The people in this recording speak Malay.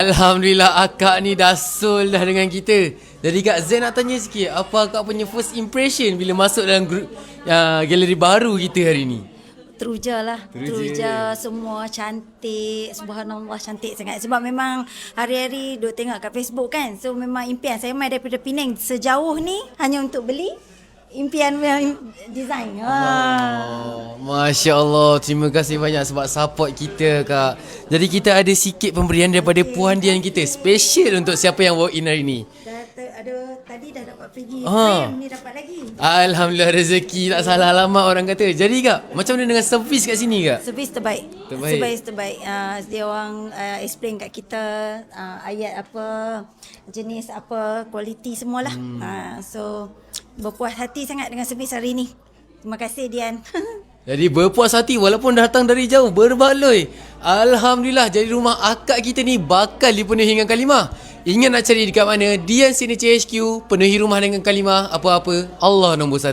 Alhamdulillah akak ni dah soul dah dengan kita. Jadi Kak Zain nak tanya sikit, apa akak punya first impression bila masuk dalam grup galeri baru kita hari ni? Teruja lah. Teruja semua cantik. Subhanallah, cantik sangat. Sebab memang hari-hari duk tengok kat Facebook kan. So memang impian saya mai daripada Penang sejauh ni hanya untuk beli impian design. Masya Allah, terima kasih banyak sebab support kita Kak. Jadi kita ada sikit pemberian daripada Puan Dian kita, special untuk siapa yang walk in hari ni. Tadi dah dapat pergi frame, ni dapat lagi. Alhamdulillah, rezeki tak salah alamat orang kata. Jadi Kak, macam mana dengan servis kat sini Kak? Servis terbaik. Servis terbaik. Dia orang explain kat kita ayat apa, jenis apa, kualiti semualah. So berpuas hati sangat dengan servis hari ni. Terima kasih Dian. Jadi berpuas hati walaupun datang dari jauh, berbaloi. Alhamdulillah, jadi rumah akak kita ni bakal dipenuhi dengan kalimah. Ingat nak cari dekat mana? Dian Signature HQ, penuhi rumah dengan kalimah. Apa-apa, Allah nombor 1.